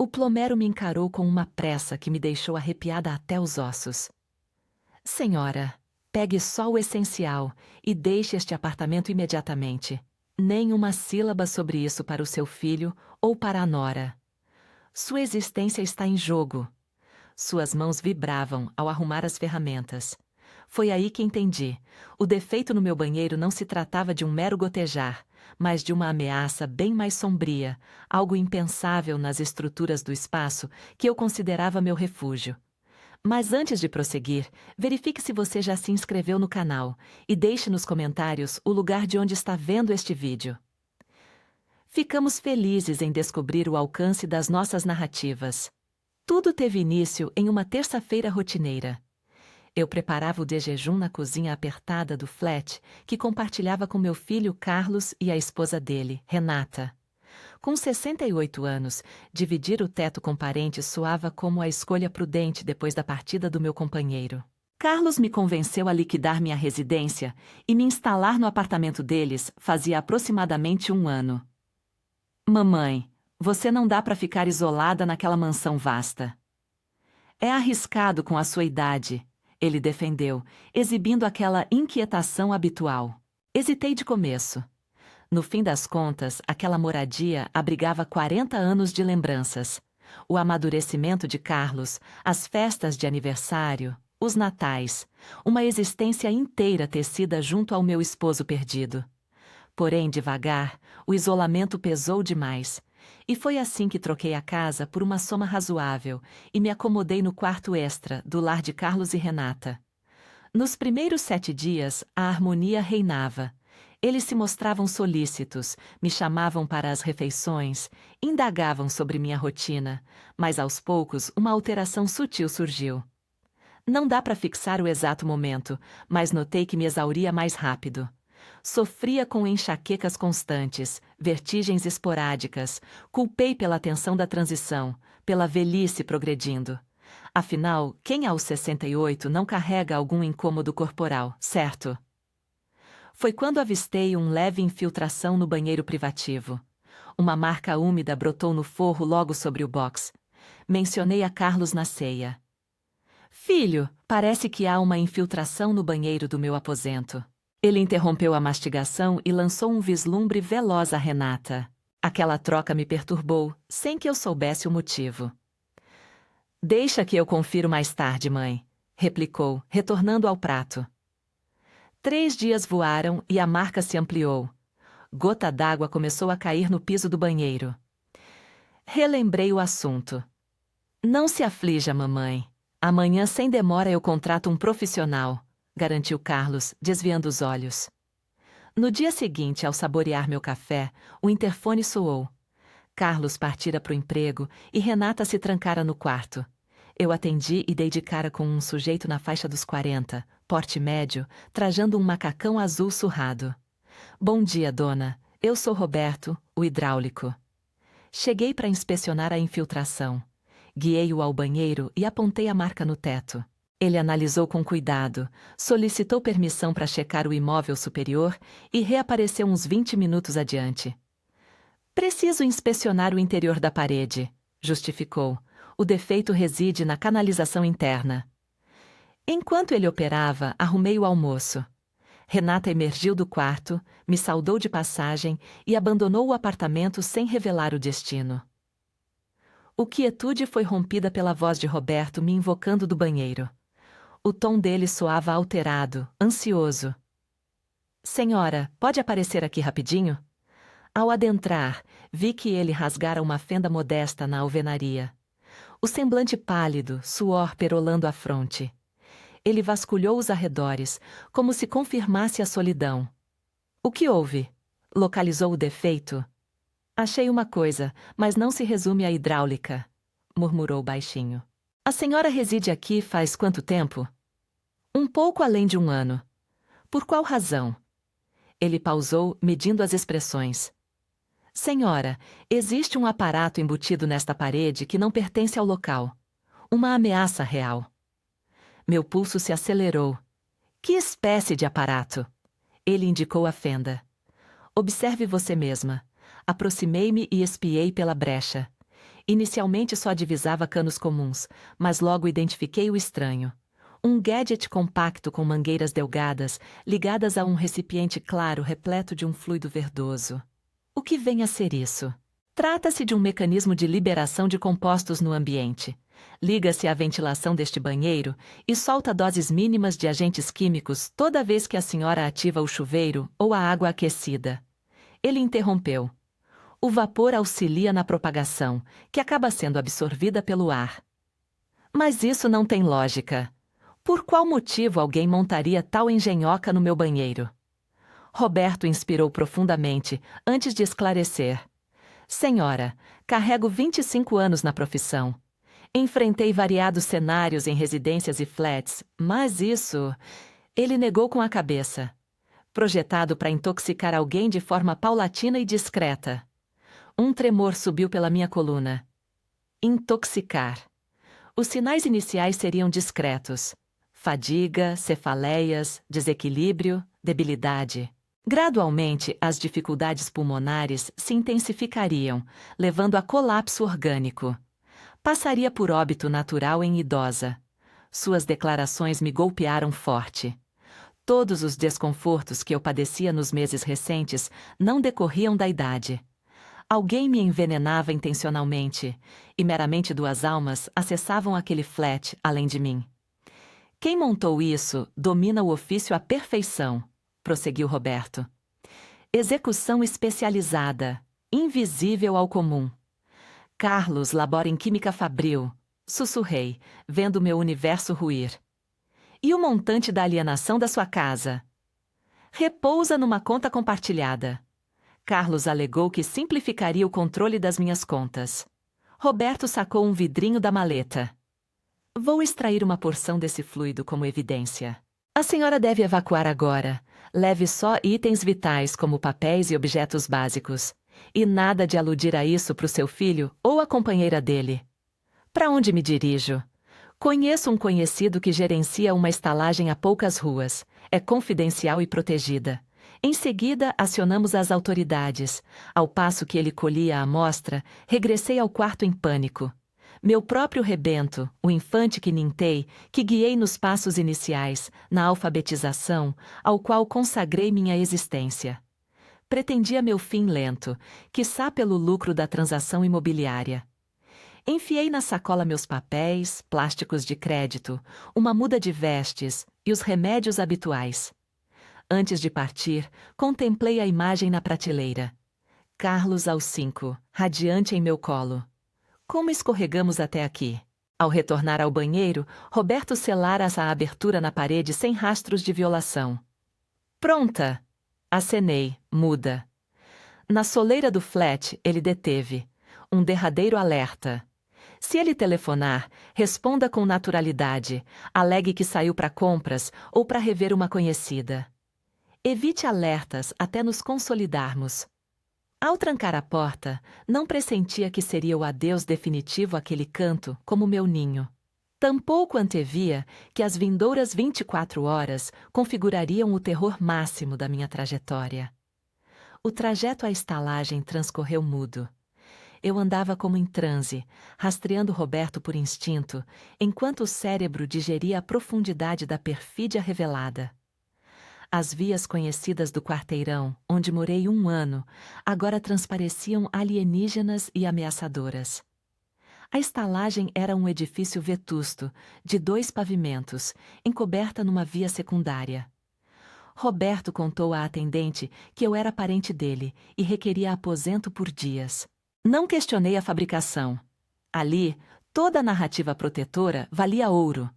O plomero me encarou com uma pressa que me deixou arrepiada até os ossos. Senhora, pegue só o essencial e deixe este apartamento imediatamente. Nem uma sílaba sobre isso para o seu filho ou para a nora. Sua existência está em jogo. Suas mãos vibravam ao arrumar as ferramentas. Foi aí que entendi. O defeito no meu banheiro não se tratava de um mero gotejar, mas de uma ameaça bem mais sombria, algo impensável nas estruturas do espaço que eu considerava meu refúgio. Mas antes de prosseguir, verifique se você já se inscreveu no canal e deixe nos comentários o lugar de onde está vendo este vídeo. Ficamos felizes em descobrir o alcance das nossas narrativas. Tudo teve início em uma terça-feira rotineira. Eu preparava o de jejum na cozinha apertada do flat que compartilhava com meu filho Carlos e a esposa dele, Renata. Com 68 anos, dividir o teto com parentes soava como a escolha prudente depois da partida do meu companheiro. Carlos me convenceu a liquidar minha residência e me instalar no apartamento deles fazia aproximadamente um ano. Mamãe, você não dá para ficar isolada naquela mansão vasta. É arriscado com a sua idade, ele defendeu, exibindo aquela inquietação habitual. Hesitei de começo. No fim das contas, aquela moradia abrigava 40 anos de lembranças. O amadurecimento de Carlos, as festas de aniversário, os natais, uma existência inteira tecida junto ao meu esposo perdido. Porém, devagar, o isolamento pesou demais. E foi assim que troquei a casa por uma soma razoável e me acomodei no quarto extra do lar de Carlos e Renata. Nos primeiros 7 dias, a harmonia reinava. Eles se mostravam solícitos, me chamavam para as refeições, indagavam sobre minha rotina, mas aos poucos uma alteração sutil surgiu. Não dá para fixar o exato momento, mas notei que me exauria mais rápido. Sofria com enxaquecas constantes, vertigens esporádicas, culpei pela tensão da transição, pela velhice progredindo. Afinal, quem aos 68 não carrega algum incômodo corporal, certo? Foi quando avistei uma leve infiltração no banheiro privativo. Uma marca úmida brotou no forro logo sobre o box. Mencionei a Carlos na ceia. Filho, parece que há uma infiltração no banheiro do meu aposento. Ele interrompeu a mastigação e lançou um vislumbre veloz a Renata. Aquela troca me perturbou, sem que eu soubesse o motivo. Deixa que eu confiro mais tarde, mãe, replicou, retornando ao prato. 3 dias voaram e a marca se ampliou. Gota d'água começou a cair no piso do banheiro. Relembrei o assunto. Não se aflija, mamãe. Amanhã, sem demora, eu contrato um profissional, garantiu Carlos, desviando os olhos. No dia seguinte, ao saborear meu café, o interfone soou. Carlos partira para o emprego e Renata se trancara no quarto. Eu atendi e dei de cara com um sujeito na faixa dos 40, porte médio, trajando um macacão azul surrado. Bom dia, dona. Eu sou Roberto, o hidráulico. Cheguei para inspecionar a infiltração. Guiei-o ao banheiro e apontei a marca no teto. Ele analisou com cuidado, solicitou permissão para checar o imóvel superior e reapareceu uns 20 minutos adiante. Preciso inspecionar o interior da parede, justificou. O defeito reside na canalização interna. Enquanto ele operava, arrumei o almoço. Renata emergiu do quarto, me saudou de passagem e abandonou o apartamento sem revelar o destino. O quietude foi rompida pela voz de Roberto me invocando do banheiro. O tom dele soava alterado, ansioso. Senhora, pode aparecer aqui rapidinho? Ao adentrar, vi que ele rasgara uma fenda modesta na alvenaria. O semblante pálido, suor perolando a fronte. Ele vasculhou os arredores, como se confirmasse a solidão. O que houve? Localizou o defeito? Achei uma coisa, mas não se resume à hidráulica, murmurou baixinho. A senhora reside aqui faz quanto tempo? Um pouco além de um ano. Por qual razão? Ele pausou, medindo as expressões. Senhora, existe um aparato embutido nesta parede que não pertence ao local. Uma ameaça real. Meu pulso se acelerou. Que espécie de aparato? Ele indicou a fenda. Observe você mesma. Aproximei-me e espiei pela brecha. Inicialmente só divisava canos comuns, mas logo identifiquei o estranho. Um gadget compacto com mangueiras delgadas, ligadas a um recipiente claro repleto de um fluido verdoso. O que vem a ser isso? Trata-se de um mecanismo de liberação de compostos no ambiente. Liga-se à ventilação deste banheiro e solta doses mínimas de agentes químicos toda vez que a senhora ativa o chuveiro ou a água aquecida. Ele interrompeu. O vapor auxilia na propagação, que acaba sendo absorvida pelo ar. Mas isso não tem lógica. Por qual motivo alguém montaria tal engenhoca no meu banheiro? Roberto inspirou profundamente, antes de esclarecer. Senhora, carrego 25 anos na profissão. Enfrentei variados cenários em residências e flats, mas isso... Ele negou com a cabeça. Projetado para intoxicar alguém de forma paulatina e discreta. Um tremor subiu pela minha coluna. Intoxicar. Os sinais iniciais seriam discretos. Fadiga, cefaleias, desequilíbrio, debilidade. Gradualmente, as dificuldades pulmonares se intensificariam, levando a colapso orgânico. Passaria por óbito natural em idosa. Suas declarações me golpearam forte. Todos os desconfortos que eu padecia nos meses recentes não decorriam da idade. Alguém me envenenava intencionalmente, e meramente duas almas acessavam aquele flat além de mim. Quem montou isso domina o ofício à perfeição, prosseguiu Roberto. Execução especializada, invisível ao comum. Carlos labora em química fabril, sussurrei, vendo meu universo ruir. E o montante da alienação da sua casa? Repousa numa conta compartilhada. Carlos alegou que simplificaria o controle das minhas contas. Roberto sacou um vidrinho da maleta. Vou extrair uma porção desse fluido como evidência. A senhora deve evacuar agora. Leve só itens vitais como papéis e objetos básicos. E nada de aludir a isso para o seu filho ou a companheira dele. Para onde me dirijo? Conheço um conhecido que gerencia uma estalagem a poucas ruas. É confidencial e protegida. Em seguida, acionamos as autoridades. Ao passo que ele colhia a amostra, regressei ao quarto em pânico. Meu próprio rebento, o infante que nintei, que guiei nos passos iniciais, na alfabetização, ao qual consagrei minha existência. Pretendia meu fim lento, quiçá pelo lucro da transação imobiliária. Enfiei na sacola meus papéis, plásticos de crédito, uma muda de vestes e os remédios habituais. Antes de partir, contemplei a imagem na prateleira. Carlos aos 5, radiante em meu colo. Como escorregamos até aqui? Ao retornar ao banheiro, Roberto selara a abertura na parede sem rastros de violação. Pronta! Acenei, muda. Na soleira do flat, ele deteve. Um derradeiro alerta. Se ele telefonar, responda com naturalidade. Alegue que saiu para compras ou para rever uma conhecida. Evite alertas até nos consolidarmos. Ao trancar a porta, não pressentia que seria o adeus definitivo àquele canto como meu ninho. Tampouco antevia que as vindouras 24 horas configurariam o terror máximo da minha trajetória. O trajeto à estalagem transcorreu mudo. Eu andava como em transe, rastreando Roberto por instinto, enquanto o cérebro digeria a profundidade da perfídia revelada. As vias conhecidas do quarteirão, onde morei 1 ano, agora transpareciam alienígenas e ameaçadoras. A estalagem era um edifício vetusto, de 2 pavimentos, encoberta numa via secundária. Roberto contou à atendente que eu era parente dele e requeria aposento por dias. Não questionei a fabricação. Ali, toda a narrativa protetora valia ouro.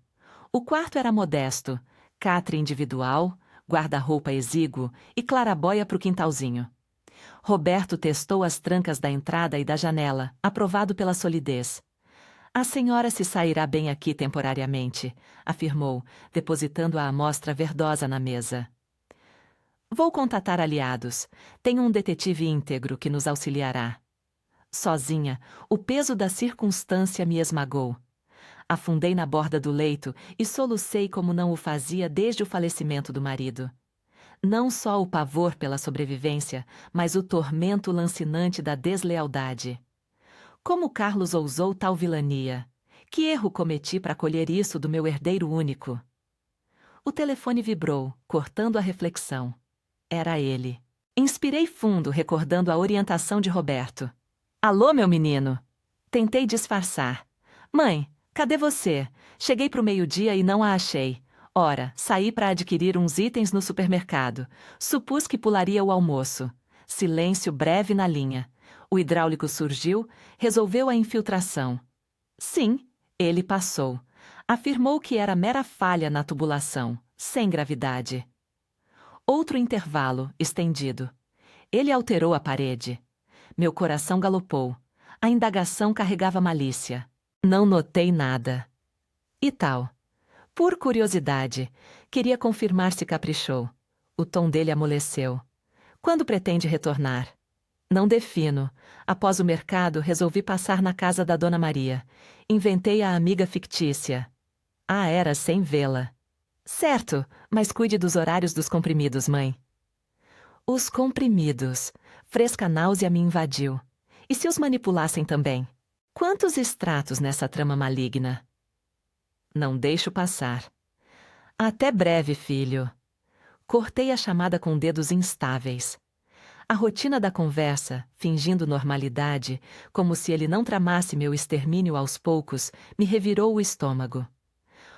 O quarto era modesto, catre individual, guarda-roupa exíguo e clarabóia para o quintalzinho. Roberto testou as trancas da entrada e da janela, aprovado pela solidez. A senhora se sairá bem aqui temporariamente, afirmou, depositando a amostra verdosa na mesa. Vou contatar aliados. Tenho um detetive íntegro que nos auxiliará. Sozinha, o peso da circunstância me esmagou. Afundei na borda do leito e solucei como não o fazia desde o falecimento do marido. Não só o pavor pela sobrevivência, mas o tormento lancinante da deslealdade. Como Carlos ousou tal vilania? Que erro cometi para colher isso do meu herdeiro único? O telefone vibrou, cortando a reflexão. Era ele. Inspirei fundo, recordando a orientação de Roberto. Alô, meu menino? Tentei disfarçar. Mãe, cadê você? Cheguei pro meio-dia e não a achei. Ora, saí para adquirir uns itens no supermercado. Supus que pularia o almoço. Silêncio breve na linha. O hidráulico surgiu, resolveu a infiltração. Sim, ele passou. Afirmou que era mera falha na tubulação, sem gravidade. Outro intervalo, estendido. Ele alterou a parede. Meu coração galopou. A indagação carregava malícia. Não notei nada. E tal? Por curiosidade, queria confirmar se caprichou. O tom dele amoleceu. Quando pretende retornar? Não defino. Após o mercado, resolvi passar na casa da Dona Maria. Inventei a amiga fictícia. Ah, era sem vê-la. Certo, mas cuide dos horários dos comprimidos, mãe. Os comprimidos. Fresca náusea me invadiu. E se os manipulassem também? Quantos extratos nessa trama maligna? Não deixo passar. Até breve, filho. Cortei a chamada com dedos instáveis. A rotina da conversa, fingindo normalidade, como se ele não tramasse meu extermínio aos poucos, me revirou o estômago.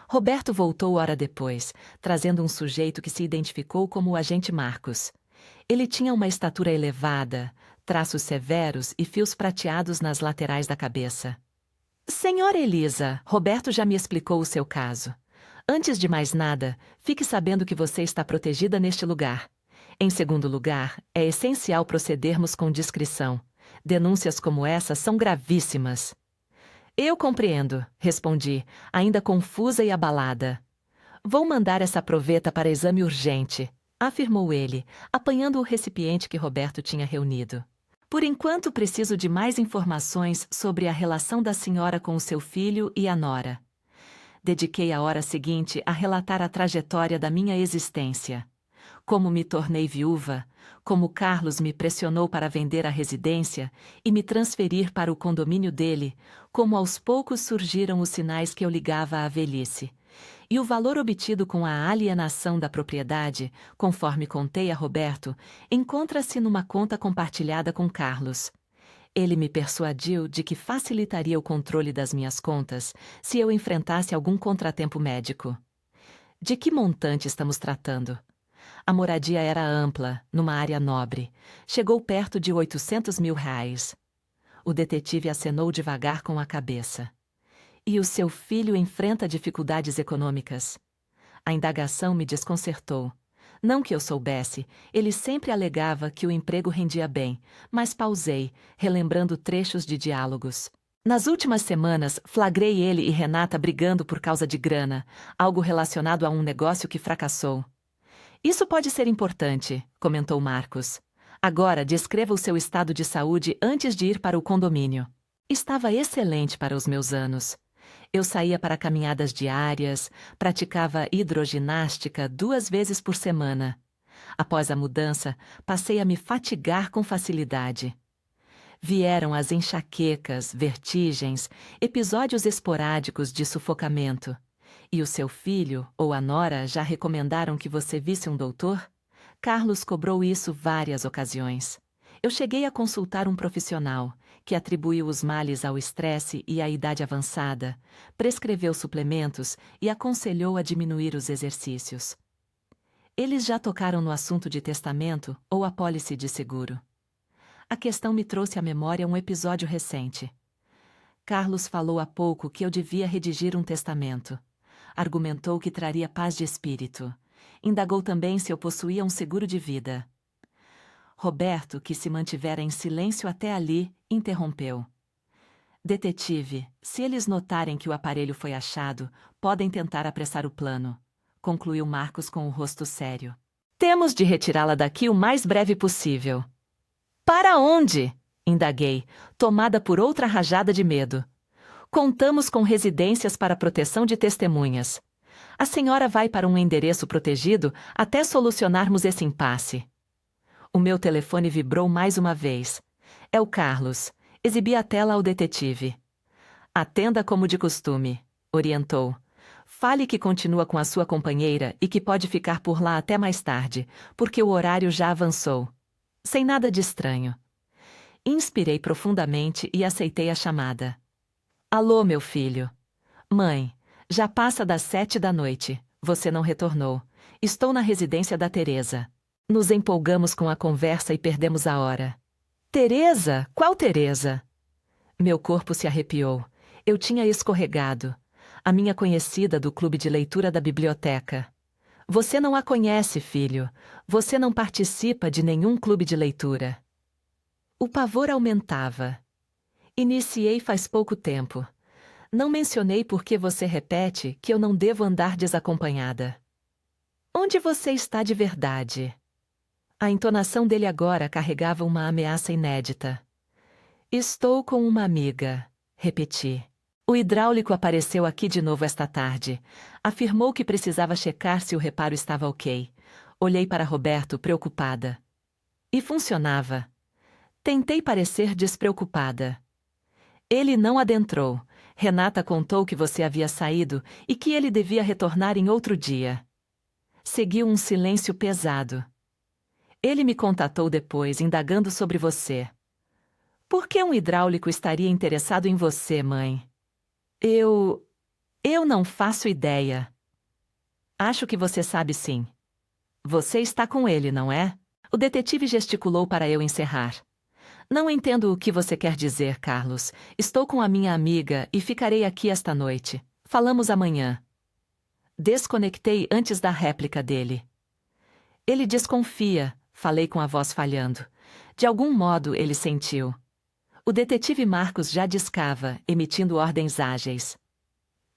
Roberto voltou hora depois, trazendo um sujeito que se identificou como o agente Marcos. Ele tinha uma estatura elevada, traços severos e fios prateados nas laterais da cabeça. Senhora Elisa, Roberto já me explicou o seu caso. Antes de mais nada, fique sabendo que você está protegida neste lugar. Em segundo lugar, é essencial procedermos com discrição. Denúncias como essa são gravíssimas. Eu compreendo, respondi, ainda confusa e abalada. Vou mandar essa proveta para exame urgente, afirmou ele, apanhando o recipiente que Roberto tinha reunido. Por enquanto preciso de mais informações sobre a relação da senhora com o seu filho e a nora. Dediquei a hora seguinte a relatar a trajetória da minha existência. Como me tornei viúva, como Carlos me pressionou para vender a residência e me transferir para o condomínio dele, como aos poucos surgiram os sinais que eu ligava à velhice. E o valor obtido com a alienação da propriedade, conforme contei a Roberto, encontra-se numa conta compartilhada com Carlos. Ele me persuadiu de que facilitaria o controle das minhas contas se eu enfrentasse algum contratempo médico. De que montante estamos tratando? A moradia era ampla, numa área nobre. Chegou perto de R$ 800.000. O detetive acenou devagar com a cabeça. E o seu filho enfrenta dificuldades econômicas? A indagação me desconcertou. Não que eu soubesse, ele sempre alegava que o emprego rendia bem, mas pausei, relembrando trechos de diálogos. Nas últimas semanas, flagrei ele e Renata brigando por causa de grana, algo relacionado a um negócio que fracassou. Isso pode ser importante, comentou Marcos. Agora, descreva o seu estado de saúde antes de ir para o condomínio. Estava excelente para os meus anos. Eu saía para caminhadas diárias, praticava hidroginástica 2 vezes por semana. Após a mudança, passei a me fatigar com facilidade. Vieram as enxaquecas, vertigens, episódios esporádicos de sufocamento. E o seu filho ou a nora já recomendaram que você visse um doutor? Carlos cobrou isso várias ocasiões. Eu cheguei a consultar um profissional, que atribuiu os males ao estresse e à idade avançada, prescreveu suplementos e aconselhou a diminuir os exercícios. Eles já tocaram no assunto de testamento ou apólice de seguro. A questão me trouxe à memória um episódio recente. Carlos falou há pouco que eu devia redigir um testamento. Argumentou que traria paz de espírito. Indagou também se eu possuía um seguro de vida. Roberto, que se mantivera em silêncio até ali, interrompeu. Detetive, se eles notarem que o aparelho foi achado, podem tentar apressar o plano, concluiu Marcos com o rosto sério. Temos de retirá-la daqui o mais breve possível. Para onde? Indaguei, tomada por outra rajada de medo. Contamos com residências para proteção de testemunhas. A senhora vai para um endereço protegido até solucionarmos esse impasse. O meu telefone vibrou mais uma vez. É o Carlos. Exibi a tela ao detetive. Atenda como de costume, orientou. Fale que continua com a sua companheira e que pode ficar por lá até mais tarde, porque o horário já avançou. Sem nada de estranho. Inspirei profundamente e aceitei a chamada. Alô, meu filho. Mãe, já passa das 7 da noite. Você não retornou. Estou na residência da Teresa. Nos empolgamos com a conversa e perdemos a hora. Teresa? Qual Teresa? Meu corpo se arrepiou. Eu tinha escorregado. A minha conhecida do clube de leitura da biblioteca. Você não a conhece, filho. Você não participa de nenhum clube de leitura. O pavor aumentava. Iniciei faz pouco tempo. Não mencionei por que você repete que eu não devo andar desacompanhada. Onde você está de verdade? A entonação dele agora carregava uma ameaça inédita. Estou com uma amiga, repeti. O hidráulico apareceu aqui de novo esta tarde. Afirmou que precisava checar se o reparo estava ok. Olhei para Roberto, preocupada. E funcionava. Tentei parecer despreocupada. Ele não adentrou. Renata contou que você havia saído e que ele devia retornar em outro dia. Seguiu um silêncio pesado. Ele me contatou depois, indagando sobre você. Por que um hidráulico estaria interessado em você, mãe? Eu não faço ideia. Acho que você sabe sim. Você está com ele, não é? O detetive gesticulou para eu encerrar. Não entendo o que você quer dizer, Carlos. Estou com a minha amiga e ficarei aqui esta noite. Falamos amanhã. Desconectei antes da réplica dele. Ele desconfia, falei com a voz falhando. De algum modo ele sentiu. O detetive Marcos já discava, emitindo ordens ágeis.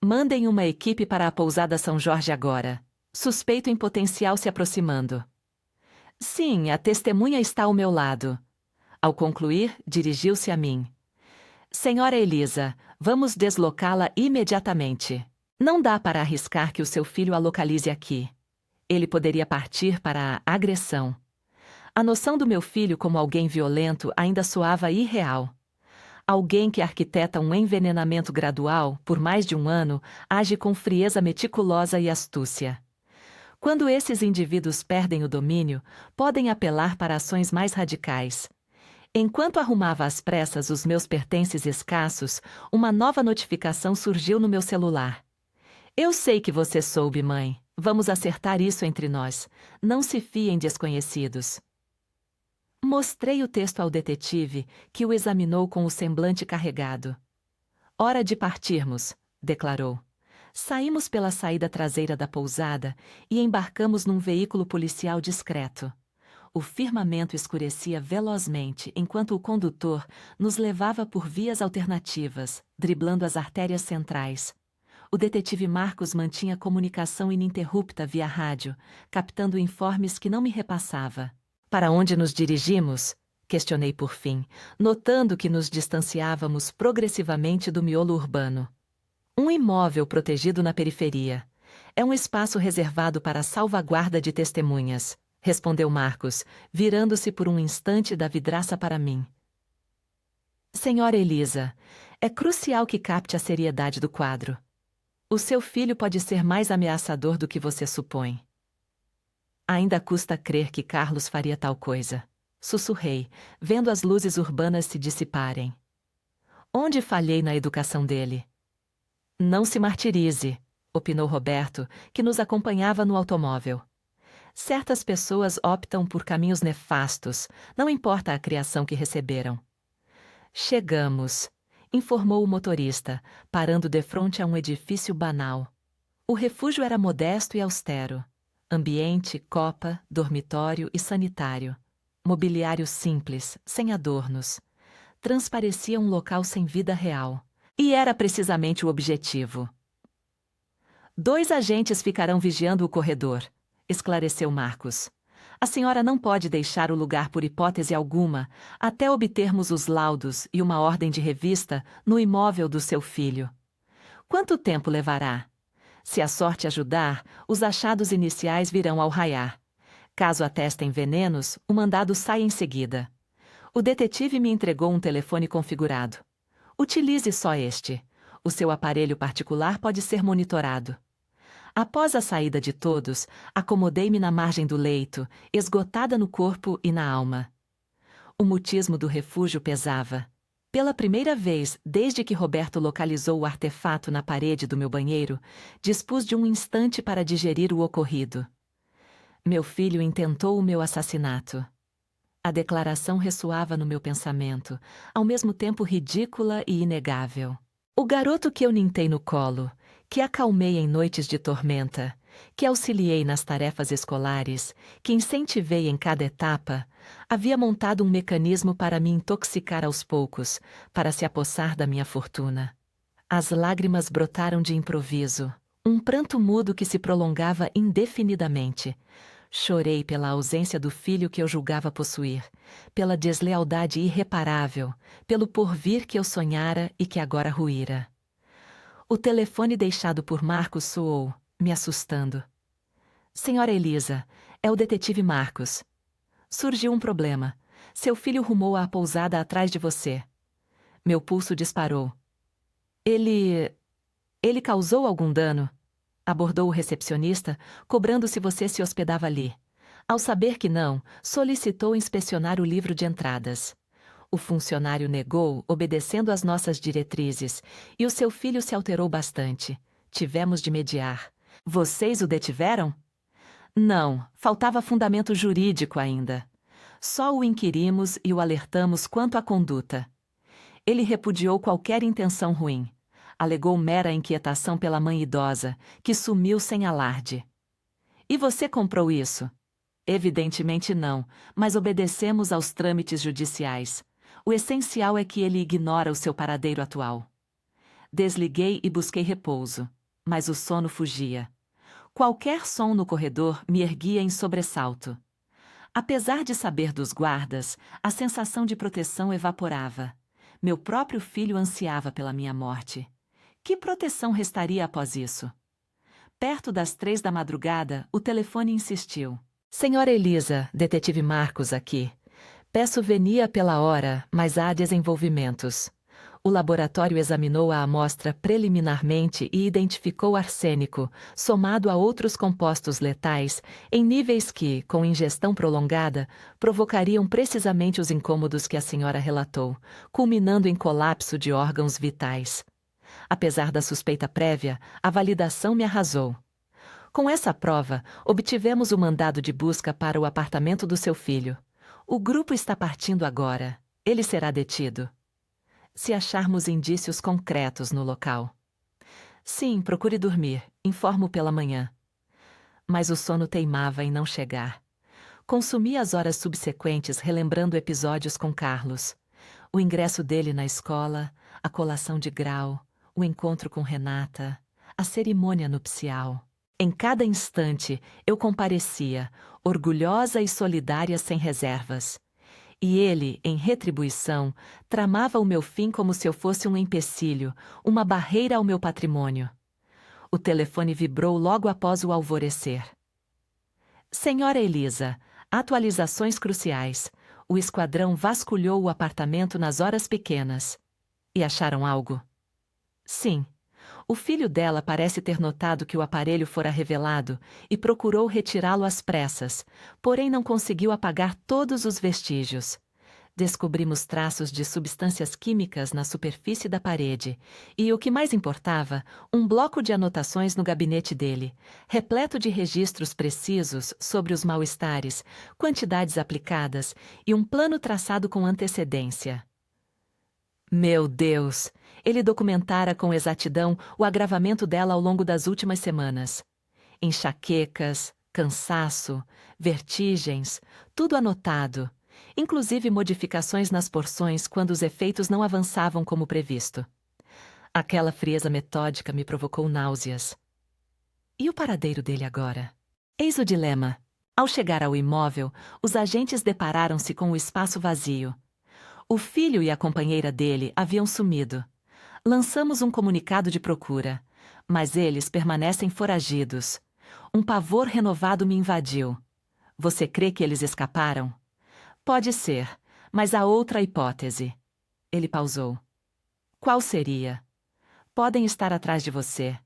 Mandem uma equipe para a pousada São Jorge agora. Suspeito em potencial se aproximando. Sim, a testemunha está ao meu lado. Ao concluir, dirigiu-se a mim. Senhora Elisa, vamos deslocá-la imediatamente. Não dá para arriscar que o seu filho a localize aqui. Ele poderia partir para a agressão. A noção do meu filho como alguém violento ainda soava irreal. Alguém que arquiteta um envenenamento gradual, por mais de um ano, age com frieza meticulosa e astúcia. Quando esses indivíduos perdem o domínio, podem apelar para ações mais radicais. Enquanto arrumava às pressas os meus pertences escassos, uma nova notificação surgiu no meu celular. Eu sei que você soube, mãe. Vamos acertar isso entre nós. Não se fie em desconhecidos. Mostrei o texto ao detetive, que o examinou com o semblante carregado. Hora de partirmos, declarou. Saímos pela saída traseira da pousada e embarcamos num veículo policial discreto. O firmamento escurecia velozmente enquanto o condutor nos levava por vias alternativas, driblando as artérias centrais. O detetive Marcos mantinha comunicação ininterrupta via rádio, captando informes que não me repassava. Para onde nos dirigimos? Questionei por fim, notando que nos distanciávamos progressivamente do miolo urbano. Um imóvel protegido na periferia. É um espaço reservado para a salvaguarda de testemunhas, respondeu Marcos, virando-se por um instante da vidraça para mim. Senhora Elisa, é crucial que capte a seriedade do quadro. O seu filho pode ser mais ameaçador do que você supõe. Ainda custa crer que Carlos faria tal coisa. Sussurrei, vendo as luzes urbanas se dissiparem. Onde falhei na educação dele? Não se martirize, opinou Roberto, que nos acompanhava no automóvel. Certas pessoas optam por caminhos nefastos, não importa a criação que receberam. Chegamos, informou o motorista, parando defronte a um edifício banal. O refúgio era modesto e austero. Ambiente, copa, dormitório e sanitário. Mobiliário simples, sem adornos. Transparecia um local sem vida real. E era precisamente o objetivo. 2 agentes ficarão vigiando o corredor, esclareceu Marcos. A senhora não pode deixar o lugar por hipótese alguma, até obtermos os laudos e uma ordem de revista no imóvel do seu filho. Quanto tempo levará? Se a sorte ajudar, os achados iniciais virão ao raiar. Caso atestem venenos, o mandado sai em seguida. O detetive me entregou um telefone configurado. Utilize só este. O seu aparelho particular pode ser monitorado. Após a saída de todos, acomodei-me na margem do leito, esgotada no corpo e na alma. O mutismo do refúgio pesava. Pela primeira vez, desde que Roberto localizou o artefato na parede do meu banheiro, dispus de um instante para digerir o ocorrido. Meu filho intentou o meu assassinato. A declaração ressoava no meu pensamento, ao mesmo tempo ridícula e inegável. O garoto que eu nintei no colo, que acalmei em noites de tormenta, que auxiliei nas tarefas escolares, que incentivei em cada etapa, havia montado um mecanismo para me intoxicar aos poucos, para se apossar da minha fortuna. As lágrimas brotaram de improviso, um pranto mudo que se prolongava indefinidamente. Chorei pela ausência do filho que eu julgava possuir, pela deslealdade irreparável, pelo porvir que eu sonhara e que agora ruíra. O telefone deixado por Marcos soou, me assustando. Senhora Elisa, é o detetive Marcos. Surgiu um problema. Seu filho rumou à pousada atrás de você. Meu pulso disparou. Ele causou algum dano? Abordou o recepcionista, cobrando se você se hospedava ali. Ao saber que não, solicitou inspecionar o livro de entradas. O funcionário negou, obedecendo às nossas diretrizes, e o seu filho se alterou bastante. Tivemos de mediar. Vocês o detiveram? Não, faltava fundamento jurídico ainda. Só o inquirimos e o alertamos quanto à conduta. Ele repudiou qualquer intenção ruim. Alegou mera inquietação pela mãe idosa, que sumiu sem alarde. E você comprou isso? Evidentemente não, mas obedecemos aos trâmites judiciais. O essencial é que ele ignora o seu paradeiro atual. Desliguei e busquei repouso, mas o sono fugia. Qualquer som no corredor me erguia em sobressalto. Apesar de saber dos guardas, a sensação de proteção evaporava. Meu próprio filho ansiava pela minha morte. Que proteção restaria após isso? Perto das 3 da madrugada, o telefone insistiu. Senhora Elisa, detetive Marcos aqui. Peço venia pela hora, mas há desenvolvimentos. O laboratório examinou a amostra preliminarmente e identificou arsênico, somado a outros compostos letais, em níveis que, com ingestão prolongada, provocariam precisamente os incômodos que a senhora relatou, culminando em colapso de órgãos vitais. Apesar da suspeita prévia, a validação me arrasou. Com essa prova, obtivemos o mandado de busca para o apartamento do seu filho. O grupo está partindo agora. Ele será detido. Se acharmos indícios concretos no local. Sim, procure dormir. Informo pela manhã. Mas o sono teimava em não chegar. Consumi as horas subsequentes relembrando episódios com Carlos. O ingresso dele na escola, a colação de grau, o encontro com Renata, a cerimônia nupcial. Em cada instante, eu comparecia, orgulhosa e solidária sem reservas. E ele, em retribuição, tramava o meu fim como se eu fosse um empecilho, uma barreira ao meu patrimônio. O telefone vibrou logo após o alvorecer. Senhora Elisa, atualizações cruciais. O esquadrão vasculhou o apartamento nas horas pequenas. E acharam algo? Sim. O filho dela parece ter notado que o aparelho fora revelado e procurou retirá-lo às pressas, porém não conseguiu apagar todos os vestígios. Descobrimos traços de substâncias químicas na superfície da parede e, o que mais importava, um bloco de anotações no gabinete dele, repleto de registros precisos sobre os mal-estares, quantidades aplicadas e um plano traçado com antecedência. Meu Deus! Ele documentara com exatidão o agravamento dela ao longo das últimas semanas. Enxaquecas, cansaço, vertigens, tudo anotado, inclusive modificações nas porções quando os efeitos não avançavam como previsto. Aquela frieza metódica me provocou náuseas. E o paradeiro dele agora? Eis o dilema. Ao chegar ao imóvel, os agentes depararam-se com o espaço vazio. O filho e a companheira dele haviam sumido. Lançamos um comunicado de procura, mas eles permanecem foragidos. Um pavor renovado me invadiu. Você crê que eles escaparam? Pode ser, Mas há outra hipótese. Ele pausou. Qual seria? Podem estar atrás de você.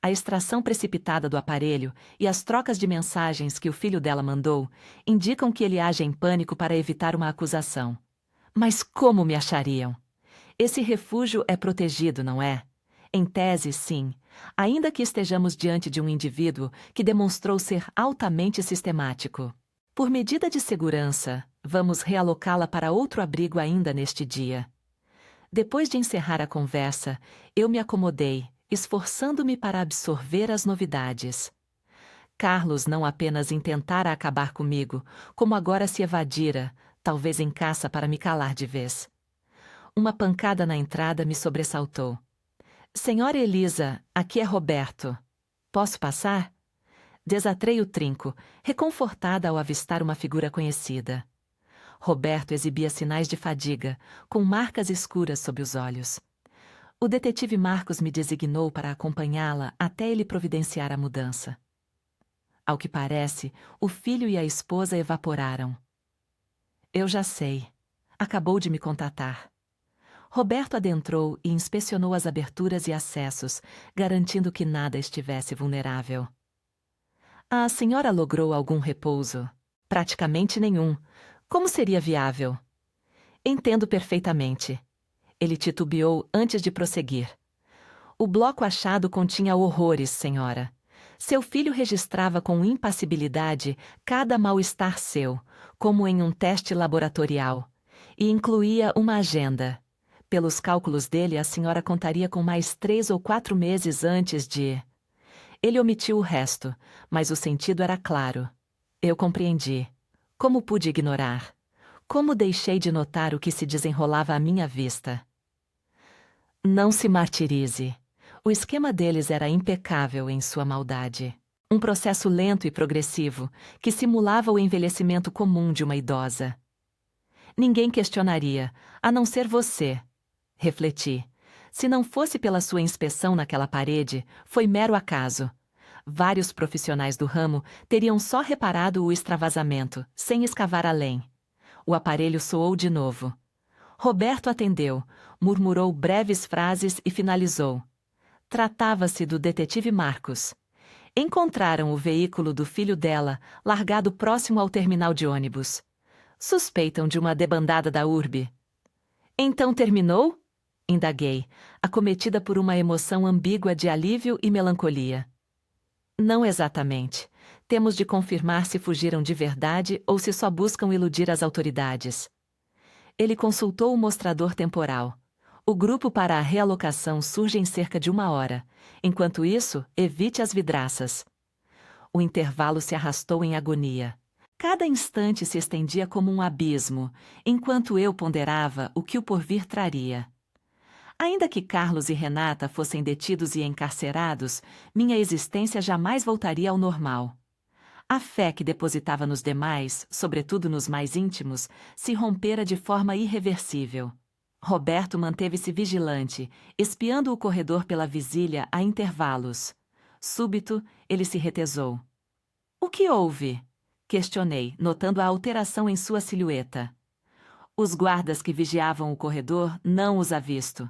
A extração precipitada do aparelho e as trocas de mensagens que o filho dela mandou indicam que ele age em pânico para evitar uma acusação. Mas como me achariam? Esse refúgio é protegido, não é? Em tese, sim, ainda que estejamos diante de um indivíduo que demonstrou ser altamente sistemático. Por medida de segurança, vamos realocá-la para outro abrigo ainda neste dia. Depois de encerrar a conversa, eu me acomodei, esforçando-me para absorver as novidades. Carlos não apenas intentara acabar comigo, como agora se evadira, talvez em caça para me calar de vez. Uma pancada na entrada me sobressaltou. Senhora Elisa, aqui é Roberto. Posso passar? Desatrei o trinco, reconfortada ao avistar uma figura conhecida. Roberto exibia sinais de fadiga, com marcas escuras sob os olhos. O detetive Marcos me designou para acompanhá-la até ele providenciar a mudança. Ao que parece, o filho e a esposa evaporaram. Eu já sei. Acabou de me contatar. Roberto adentrou e inspecionou as aberturas e acessos, garantindo que nada estivesse vulnerável. A senhora logrou algum repouso? Praticamente nenhum. Como seria viável? Entendo perfeitamente. Ele titubeou antes de prosseguir. O bloco achado continha horrores, senhora. Seu filho registrava com impassibilidade cada mal-estar seu, como em um teste laboratorial, e incluía uma agenda. Pelos cálculos dele, a senhora contaria com mais 3 ou 4 meses antes de... Ele omitiu o resto, mas o sentido era claro. Eu compreendi. Como pude ignorar? Como deixei de notar o que se desenrolava à minha vista? Não se martirize. O esquema deles era impecável em sua maldade. Um processo lento e progressivo, que simulava o envelhecimento comum de uma idosa. Ninguém questionaria, a não ser você. Refleti. Se não fosse pela sua inspeção naquela parede, foi mero acaso. Vários profissionais do ramo teriam só reparado o extravasamento, sem escavar além. O aparelho soou de novo. Roberto atendeu, murmurou breves frases e finalizou. Tratava-se do detetive Marcos. Encontraram o veículo do filho dela, largado próximo ao terminal de ônibus. Suspeitam de uma debandada da urbe. Então terminou? Indaguei, acometida por uma emoção ambígua de alívio e melancolia. Não exatamente. Temos de confirmar se fugiram de verdade ou se só buscam iludir as autoridades. Ele consultou o mostrador temporal. O grupo para a realocação surge em cerca de 1 hora. Enquanto isso, evite as vidraças. O intervalo se arrastou em agonia. Cada instante se estendia como um abismo, enquanto eu ponderava o que o porvir traria. Ainda que Carlos e Renata fossem detidos e encarcerados, minha existência jamais voltaria ao normal. A fé que depositava nos demais, sobretudo nos mais íntimos, se rompera de forma irreversível. Roberto manteve-se vigilante, espiando o corredor pela visilha a intervalos. Súbito, ele se retesou. — O que houve? Questionei, notando a alteração em sua silhueta. Os guardas que vigiavam o corredor não os avisto.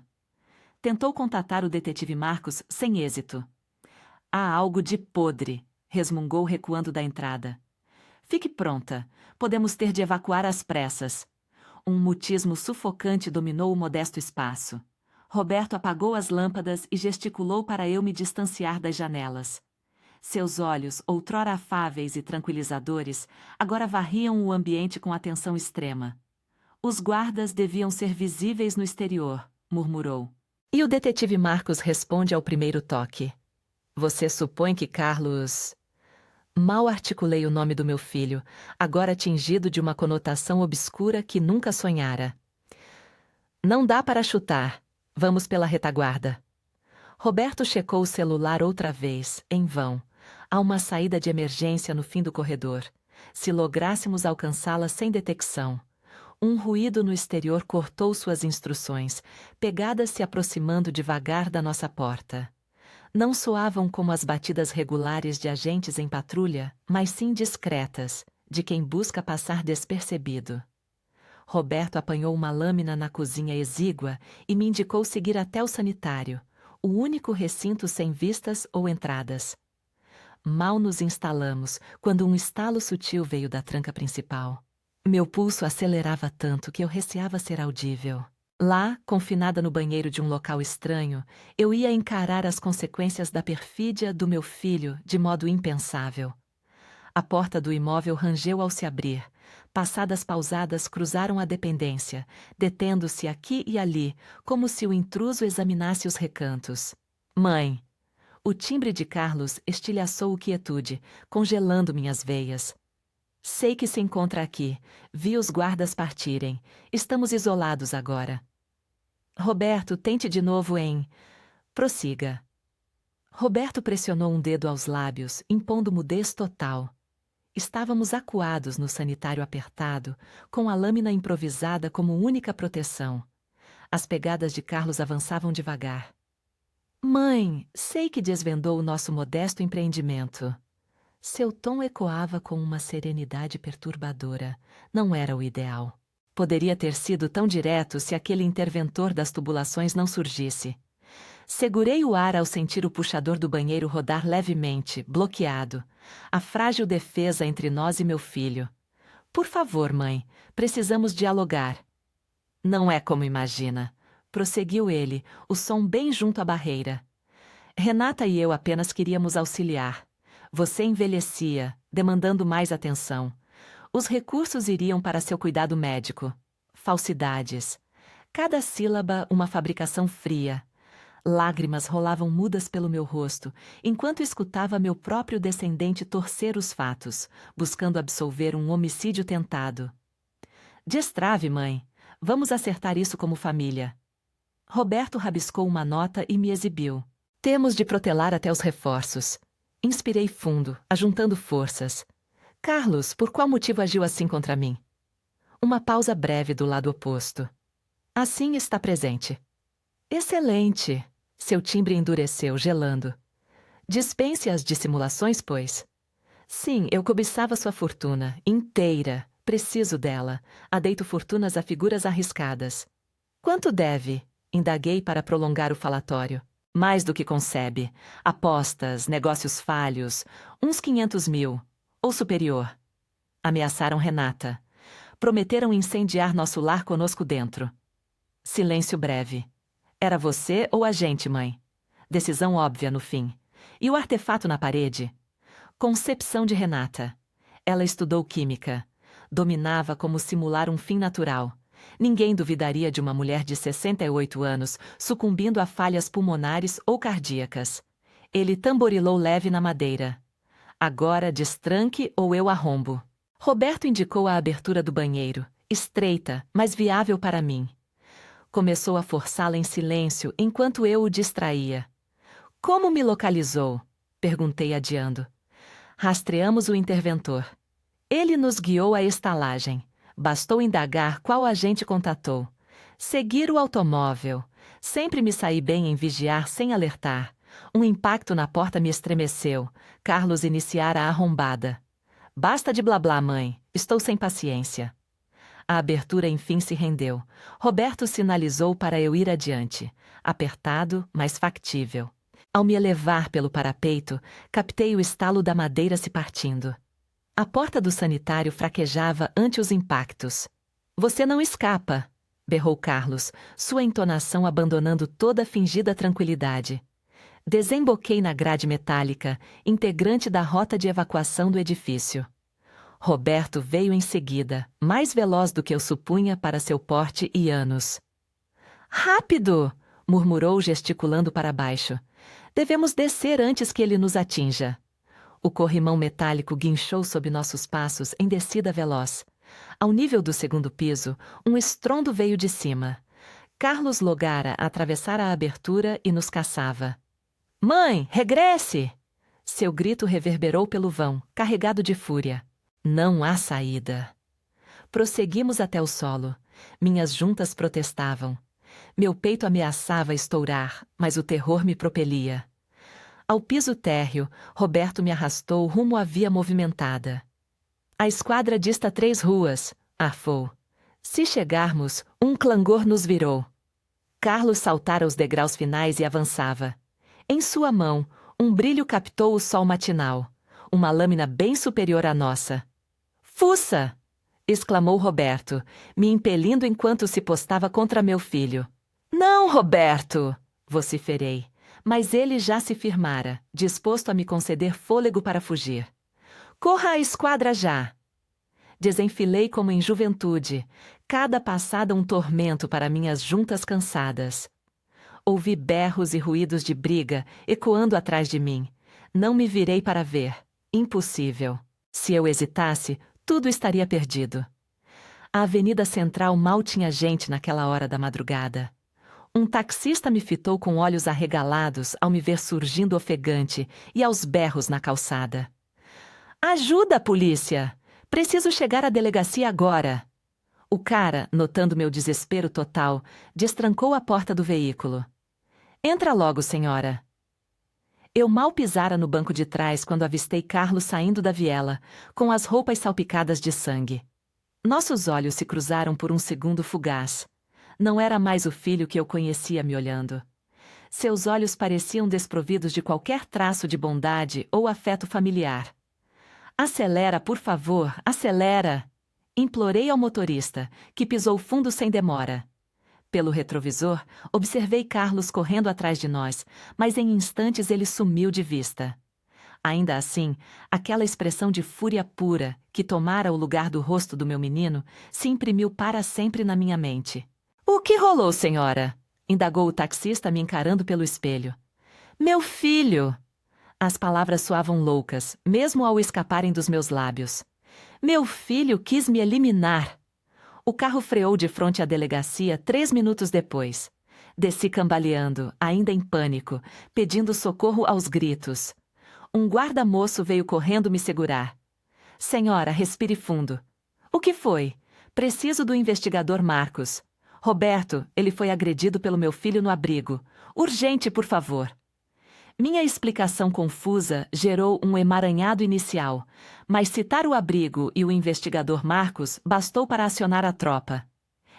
Tentou contatar o detetive Marcos sem êxito. Há algo de podre, resmungou recuando da entrada. Fique pronta, podemos ter de evacuar às pressas. Um mutismo sufocante dominou o modesto espaço. Roberto apagou as lâmpadas e gesticulou para eu me distanciar das janelas. Seus olhos, outrora afáveis e tranquilizadores, agora varriam o ambiente com atenção extrema. Os guardas deviam ser visíveis no exterior, murmurou. E o detetive Marcos responde ao primeiro toque. Você supõe que Carlos... Mal articulei o nome do meu filho, agora tingido de uma conotação obscura que nunca sonhara. Não dá para chutar. Vamos pela retaguarda. Roberto checou o celular outra vez, em vão. Há uma saída de emergência no fim do corredor. Se lográssemos alcançá-la sem detecção. Um ruído no exterior cortou suas instruções, pegadas se aproximando devagar da nossa porta. Não soavam como as batidas regulares de agentes em patrulha, mas sim discretas, de quem busca passar despercebido. Roberto apanhou uma lâmina na cozinha exígua e me indicou seguir até o sanitário, o único recinto sem vistas ou entradas. Mal nos instalamos, quando um estalo sutil veio da tranca principal. Meu pulso acelerava tanto que eu receava ser audível. Lá, confinada no banheiro de um local estranho, eu ia encarar as consequências da perfídia do meu filho de modo impensável. A porta do imóvel rangeu ao se abrir. Passadas pausadas cruzaram a dependência, detendo-se aqui e ali, como se o intruso examinasse os recantos. Mãe! O timbre de Carlos estilhaçou quietude, congelando minhas veias. Sei que se encontra aqui. Vi os guardas partirem. Estamos isolados agora. Roberto, tente de novo em... Prossiga. Roberto pressionou um dedo aos lábios, impondo mudez total. Estávamos acuados no sanitário apertado, com a lâmina improvisada como única proteção. As pegadas de Carlos avançavam devagar. Mãe, sei que desvendou o nosso modesto empreendimento. Seu tom ecoava com uma serenidade perturbadora. Não era o ideal. Poderia ter sido tão direto se aquele interventor das tubulações não surgisse. Segurei o ar ao sentir o puxador do banheiro rodar levemente, bloqueado. A frágil defesa entre nós e meu filho. Por favor, mãe, precisamos dialogar. Não é como imagina. Prosseguiu ele, o som bem junto à barreira. Renata e eu apenas queríamos auxiliar. Você envelhecia, demandando mais atenção. Os recursos iriam para seu cuidado médico. Falsidades. Cada sílaba uma fabricação fria. Lágrimas rolavam mudas pelo meu rosto, enquanto escutava meu próprio descendente torcer os fatos, buscando absolver um homicídio tentado. Destrave, mãe. Vamos acertar isso como família. Roberto rabiscou uma nota e me exibiu. Temos de protelar até os reforços. Inspirei fundo, ajuntando forças. Carlos, por qual motivo agiu assim contra mim? Uma pausa breve do lado oposto. Assim está presente. Excelente! Seu timbre endureceu, gelando. Dispense as dissimulações, pois. Sim, eu cobiçava sua fortuna, inteira. Preciso dela. Adeito fortunas a figuras arriscadas. Quanto deve? Indaguei para prolongar o falatório. Mais do que concebe. Apostas, negócios falhos, uns 500 mil. Ou superior. Ameaçaram Renata. Prometeram incendiar nosso lar conosco dentro. Silêncio breve. Era você ou a gente, mãe? Decisão óbvia no fim. E o artefato na parede? Concepção de Renata. Ela estudou química. Dominava como simular um fim natural. Ninguém duvidaria de uma mulher de 68 anos sucumbindo a falhas pulmonares ou cardíacas. Ele tamborilou leve na madeira. Agora destranque ou eu arrombo. Roberto indicou a abertura do banheiro, estreita, mas viável para mim. Começou a forçá-la em silêncio enquanto eu o distraía. Como me localizou? Perguntei adiando. Rastreamos o interventor. Ele nos guiou à estalagem. Bastou indagar qual agente contatou. Seguir o automóvel. Sempre me saí bem em vigiar sem alertar. Um impacto na porta me estremeceu. Carlos iniciara a arrombada. Basta de blá blá, mãe. Estou sem paciência. A abertura enfim se rendeu. Roberto sinalizou para eu ir adiante. Apertado, mas factível. Ao me elevar pelo parapeito, captei o estalo da madeira se partindo. A porta do sanitário fraquejava ante os impactos. Você não escapa, berrou Carlos, sua entonação abandonando toda fingida tranquilidade. Desemboquei na grade metálica, integrante da rota de evacuação do edifício. Roberto veio em seguida, mais veloz do que eu supunha para seu porte e anos. Rápido! Murmurou gesticulando para baixo. Devemos descer antes que ele nos atinja. O corrimão metálico guinchou sob nossos passos em descida veloz. Ao nível do segundo piso, um estrondo veio de cima. Carlos Logara atravessara a abertura e nos caçava. Mãe, regresse! Seu grito reverberou pelo vão, carregado de fúria. Não há saída. Prosseguimos até o solo. Minhas juntas protestavam. Meu peito ameaçava estourar, mas o terror me propelia. Ao piso térreo, Roberto me arrastou rumo à via movimentada. A esquadra dista 3 ruas, arfou. Se chegarmos, um clangor nos virou. Carlos saltara os degraus finais e avançava. Em sua mão, um brilho captou o sol matinal, uma lâmina bem superior à nossa. Fuça! Exclamou Roberto, me impelindo enquanto se postava contra meu filho. Não, Roberto! Vociferei, mas ele já se firmara, disposto a me conceder fôlego para fugir. Corra à esquadra já! Desenfilei como em juventude, cada passada um tormento para minhas juntas cansadas. Ouvi berros e ruídos de briga ecoando atrás de mim. Não me virei para ver. Impossível. Se eu hesitasse, tudo estaria perdido. A avenida central mal tinha gente naquela hora da madrugada. Um taxista me fitou com olhos arregalados ao me ver surgindo ofegante e aos berros na calçada. Ajuda, polícia! Preciso chegar à delegacia agora! O cara, notando meu desespero total, destrancou a porta do veículo. Entra logo, senhora. Eu mal pisara no banco de trás quando avistei Carlos saindo da viela, com as roupas salpicadas de sangue. Nossos olhos se cruzaram por um segundo fugaz. Não era mais o filho que eu conhecia me olhando. Seus olhos pareciam desprovidos de qualquer traço de bondade ou afeto familiar. Acelera, por favor, acelera! Implorei ao motorista, que pisou fundo sem demora. Pelo retrovisor, observei Carlos correndo atrás de nós, mas em instantes ele sumiu de vista. Ainda assim, aquela expressão de fúria pura, que tomara o lugar do rosto do meu menino, se imprimiu para sempre na minha mente. O que rolou, senhora? Indagou o taxista me encarando pelo espelho. Meu filho! As palavras soavam loucas, mesmo ao escaparem dos meus lábios. Meu filho quis me eliminar. O carro freou de frente à delegacia 3 minutos depois. Desci cambaleando, ainda em pânico, pedindo socorro aos gritos. Um guarda-moço veio correndo me segurar. Senhora, respire fundo. O que foi? Preciso do investigador Marcos. Roberto, ele foi agredido pelo meu filho no abrigo. Urgente, por favor. Minha explicação confusa gerou um emaranhado inicial, mas citar o abrigo e o investigador Marcos bastou para acionar a tropa.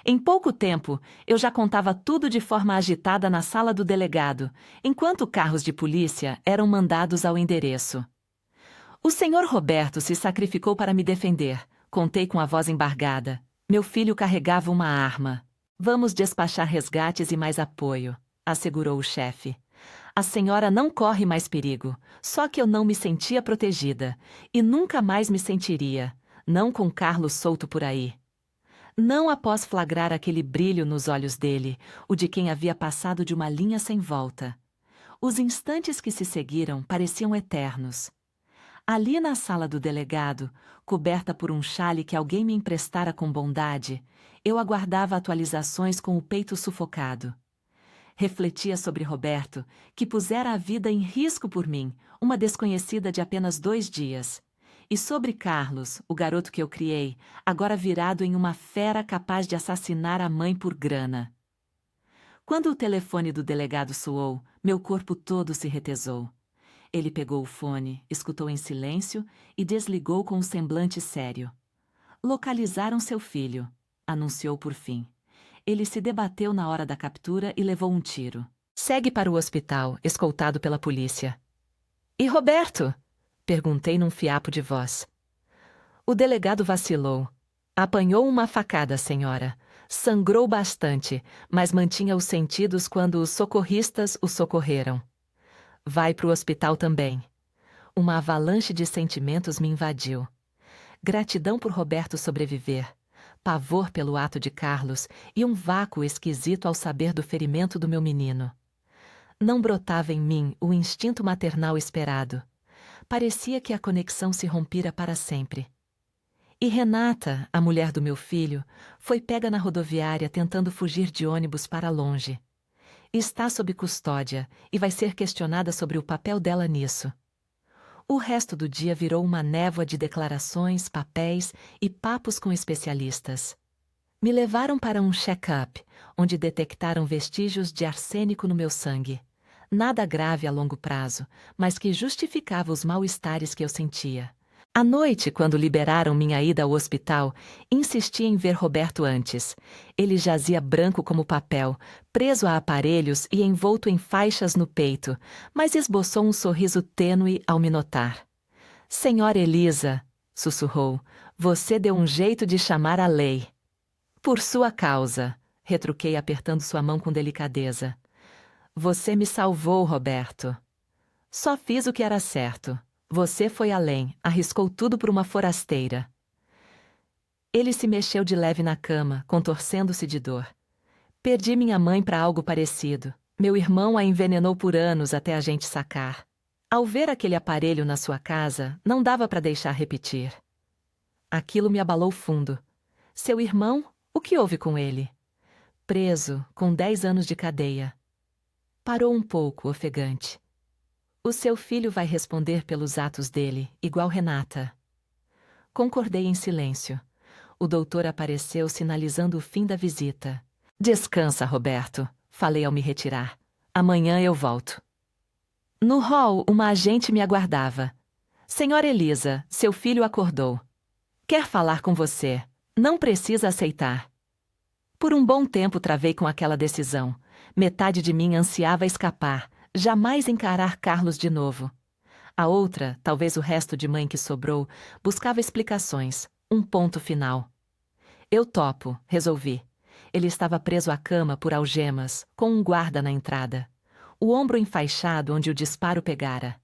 Em pouco tempo, eu já contava tudo de forma agitada na sala do delegado, enquanto carros de polícia eram mandados ao endereço. O senhor Roberto se sacrificou para me defender, contei com a voz embargada. Meu filho carregava uma arma. Vamos despachar resgates e mais apoio, assegurou o chefe. A senhora não corre mais perigo, só que eu não me sentia protegida, e nunca mais me sentiria, não com Carlos solto por aí. Não após flagrar aquele brilho nos olhos dele, o de quem havia passado de uma linha sem volta. Os instantes que se seguiram pareciam eternos. Ali na sala do delegado, coberta por um xale que alguém me emprestara com bondade, eu aguardava atualizações com o peito sufocado. Refletia sobre Roberto, que pusera a vida em risco por mim, uma desconhecida de apenas 2 dias. E sobre Carlos, o garoto que eu criei, agora virado em uma fera capaz de assassinar a mãe por grana. Quando o telefone do delegado soou, meu corpo todo se retesou. Ele pegou o fone, escutou em silêncio e desligou com um semblante sério. Localizaram seu filho, anunciou por fim. Ele se debateu na hora da captura e levou um tiro. Segue para o hospital, escoltado pela polícia. E Roberto? Perguntei num fiapo de voz. O delegado vacilou. Apanhou uma facada, senhora. Sangrou bastante, mas mantinha os sentidos quando os socorristas o socorreram. Vai para o hospital também. Uma avalanche de sentimentos me invadiu. Gratidão por Roberto sobreviver. Pavor pelo ato de Carlos e um vácuo esquisito ao saber do ferimento do meu menino. Não brotava em mim o instinto maternal esperado. Parecia que a conexão se rompira para sempre. E Renata, a mulher do meu filho, foi pega na rodoviária tentando fugir de ônibus para longe. Está sob custódia e vai ser questionada sobre o papel dela nisso. O resto do dia virou uma névoa de declarações, papéis e papos com especialistas. Me levaram para um check-up, onde detectaram vestígios de arsênico no meu sangue. Nada grave a longo prazo, mas que justificava os mal-estares que eu sentia. À noite, quando liberaram minha ida ao hospital, insisti em ver Roberto antes. Ele jazia branco como papel, preso a aparelhos e envolto em faixas no peito, mas esboçou um sorriso tênue ao me notar. Senhora Elisa, sussurrou, você deu um jeito de chamar a lei. Por sua causa, retruquei apertando sua mão com delicadeza. Você me salvou, Roberto. Só fiz o que era certo. Você foi além, arriscou tudo por uma forasteira. Ele se mexeu de leve na cama, contorcendo-se de dor. Perdi minha mãe para algo parecido. Meu irmão a envenenou por anos até a gente sacar. Ao ver aquele aparelho na sua casa, não dava para deixar repetir. Aquilo me abalou fundo. Seu irmão, o que houve com ele? Preso, com 10 anos de cadeia. Parou um pouco, ofegante. O seu filho vai responder pelos atos dele, igual Renata. Concordei em silêncio. O doutor apareceu sinalizando o fim da visita. Descansa, Roberto, falei ao me retirar. Amanhã eu volto. No hall, uma agente me aguardava. Senhora Elisa, seu filho acordou. Quer falar com você. Não precisa aceitar. Por um bom tempo travei com aquela decisão. Metade de mim ansiava escapar, jamais encarar Carlos de novo. A outra, talvez o resto de mãe que sobrou, buscava explicações, um ponto final. Eu topo, resolvi. Ele estava preso à cama por algemas, com um guarda na entrada. O ombro enfaixado onde o disparo pegara.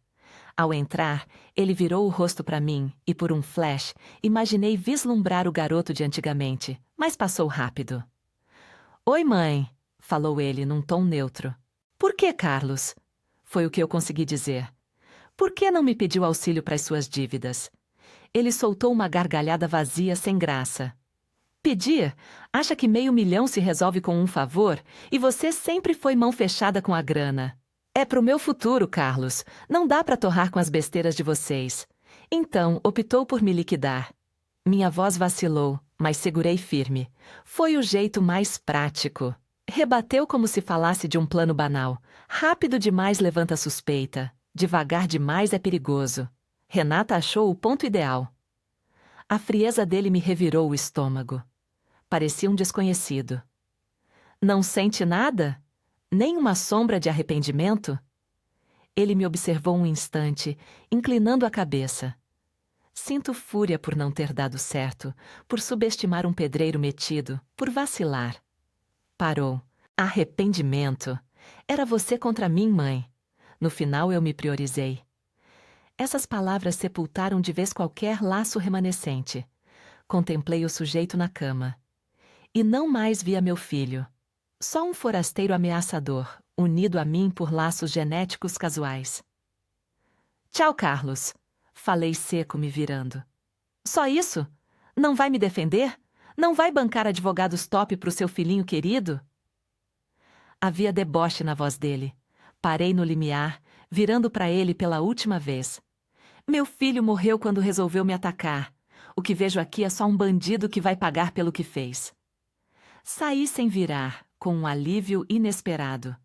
Ao entrar, ele virou o rosto para mim e, por um flash, imaginei vislumbrar o garoto de antigamente, mas passou rápido. Oi, mãe, falou ele num tom neutro. Por que, Carlos? Foi o que eu consegui dizer. Por que não me pediu auxílio para as suas dívidas? Ele soltou uma gargalhada vazia sem graça. Pedir? Acha que 500.000 se resolve com um favor? E você sempre foi mão fechada com a grana. É pro meu futuro, Carlos. Não dá para torrar com as besteiras de vocês. Então, optou por me liquidar. Minha voz vacilou, mas segurei firme. Foi o jeito mais prático. Rebateu como se falasse de um plano banal. Rápido demais levanta suspeita. Devagar demais é perigoso. Renata achou o ponto ideal. A frieza dele me revirou o estômago. Parecia um desconhecido. Não sente nada? Nem uma sombra de arrependimento? Ele me observou um instante, inclinando a cabeça. Sinto fúria por não ter dado certo, por subestimar um pedreiro metido, por vacilar. Parou. Arrependimento. Era você contra mim, mãe. No final eu me priorizei. Essas palavras sepultaram de vez qualquer laço remanescente. Contemplei o sujeito na cama. E não mais via meu filho. Só um forasteiro ameaçador, unido a mim por laços genéticos casuais. Tchau, Carlos. Falei seco, me virando. Só isso? Não vai me defender? Não vai bancar advogados top pro seu filhinho querido? Havia deboche na voz dele. Parei no limiar, virando para ele pela última vez. Meu filho morreu quando resolveu me atacar. O que vejo aqui é só um bandido que vai pagar pelo que fez. Saí sem virar, com um alívio inesperado.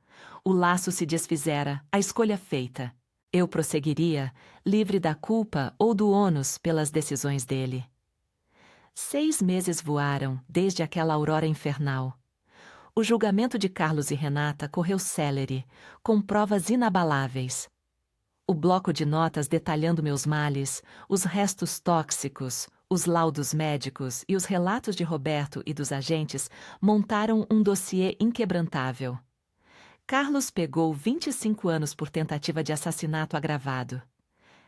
O laço se desfizera, a escolha feita. Eu prosseguiria, livre da culpa ou do ônus pelas decisões dele. 6 meses voaram, desde aquela aurora infernal. O julgamento de Carlos e Renata correu célere, com provas inabaláveis. O bloco de notas detalhando meus males, os restos tóxicos, os laudos médicos e os relatos de Roberto e dos agentes montaram um dossiê inquebrantável. Carlos pegou 25 anos por tentativa de assassinato agravado.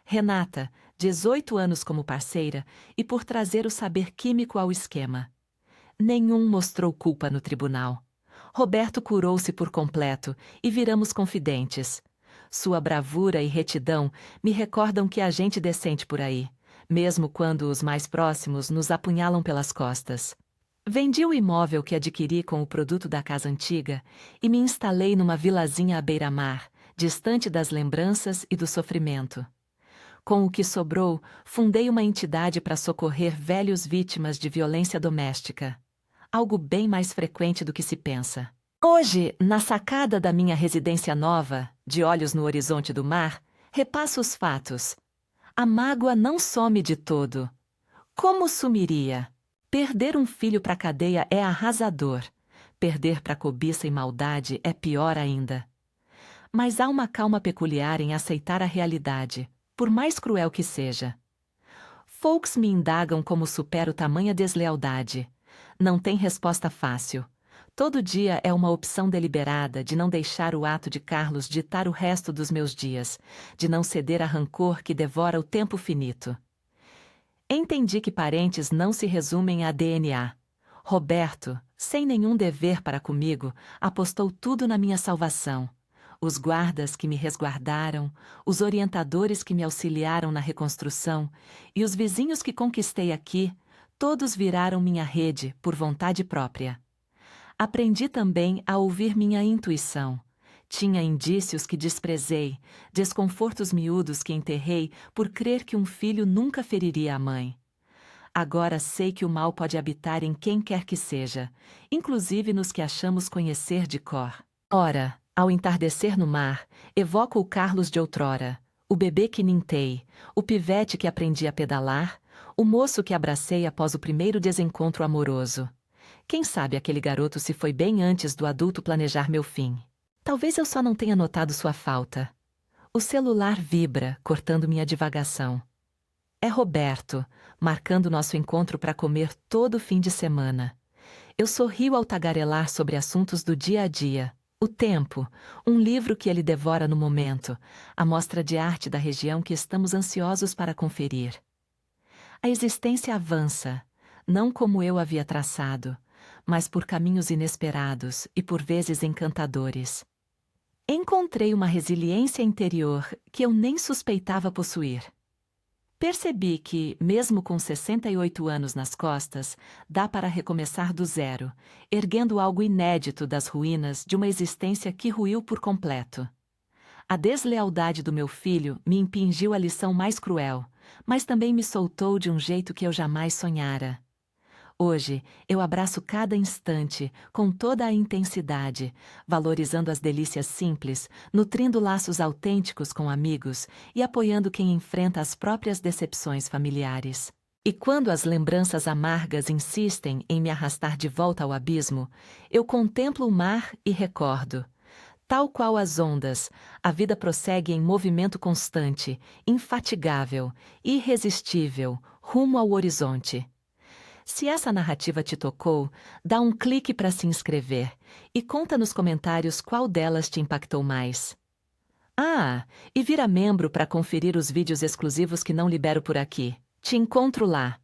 Renata, 18 anos como parceira e por trazer o saber químico ao esquema. Nenhum mostrou culpa no tribunal. Roberto curou-se por completo e viramos confidentes. Sua bravura e retidão me recordam que há gente decente por aí, mesmo quando os mais próximos nos apunhalam pelas costas. Vendi o imóvel que adquiri com o produto da casa antiga e me instalei numa vilazinha à beira-mar, distante das lembranças e do sofrimento. Com o que sobrou, fundei uma entidade para socorrer velhos vítimas de violência doméstica. Algo bem mais frequente do que se pensa. Hoje, na sacada da minha residência nova, de olhos no horizonte do mar, repasso os fatos. A mágoa não some de todo. Como sumiria? Perder um filho para a cadeia é arrasador. Perder para cobiça e maldade é pior ainda. Mas há uma calma peculiar em aceitar a realidade, por mais cruel que seja. Folks me indagam como supero tamanha deslealdade. Não tem resposta fácil. Todo dia é uma opção deliberada de não deixar o ato de Carlos ditar o resto dos meus dias, de não ceder a rancor que devora o tempo finito. Entendi que parentes não se resumem a DNA. Roberto, sem nenhum dever para comigo, apostou tudo na minha salvação. Os guardas que me resguardaram, os orientadores que me auxiliaram na reconstrução e os vizinhos que conquistei aqui, todos viraram minha rede por vontade própria. Aprendi também a ouvir minha intuição. Tinha indícios que desprezei, desconfortos miúdos que enterrei por crer que um filho nunca feriria a mãe. Agora sei que o mal pode habitar em quem quer que seja, inclusive nos que achamos conhecer de cor. Ora, ao entardecer no mar, evoco o Carlos de outrora, o bebê que nintei, o pivete que aprendi a pedalar, o moço que abracei após o primeiro desencontro amoroso. Quem sabe aquele garoto se foi bem antes do adulto planejar meu fim. Talvez eu só não tenha notado sua falta. O celular vibra, cortando minha divagação. É Roberto, marcando nosso encontro para comer todo fim de semana. Eu sorrio ao tagarelar sobre assuntos do dia a dia. O tempo, um livro que ele devora no momento, a mostra de arte da região que estamos ansiosos para conferir. A existência avança, não como eu havia traçado, mas por caminhos inesperados e por vezes encantadores. Encontrei uma resiliência interior que eu nem suspeitava possuir. Percebi que, mesmo com 68 anos nas costas, dá para recomeçar do zero, erguendo algo inédito das ruínas de uma existência que ruiu por completo. A deslealdade do meu filho me impingiu a lição mais cruel, mas também me soltou de um jeito que eu jamais sonhara. Hoje, eu abraço cada instante, com toda a intensidade, valorizando as delícias simples, nutrindo laços autênticos com amigos e apoiando quem enfrenta as próprias decepções familiares. E quando as lembranças amargas insistem em me arrastar de volta ao abismo, eu contemplo o mar e recordo. Tal qual as ondas, a vida prossegue em movimento constante, infatigável, irresistível, rumo ao horizonte. Se essa narrativa te tocou, dá um clique para se inscrever e conta nos comentários qual delas te impactou mais. Ah, e vira membro para conferir os vídeos exclusivos que não libero por aqui. Te encontro lá!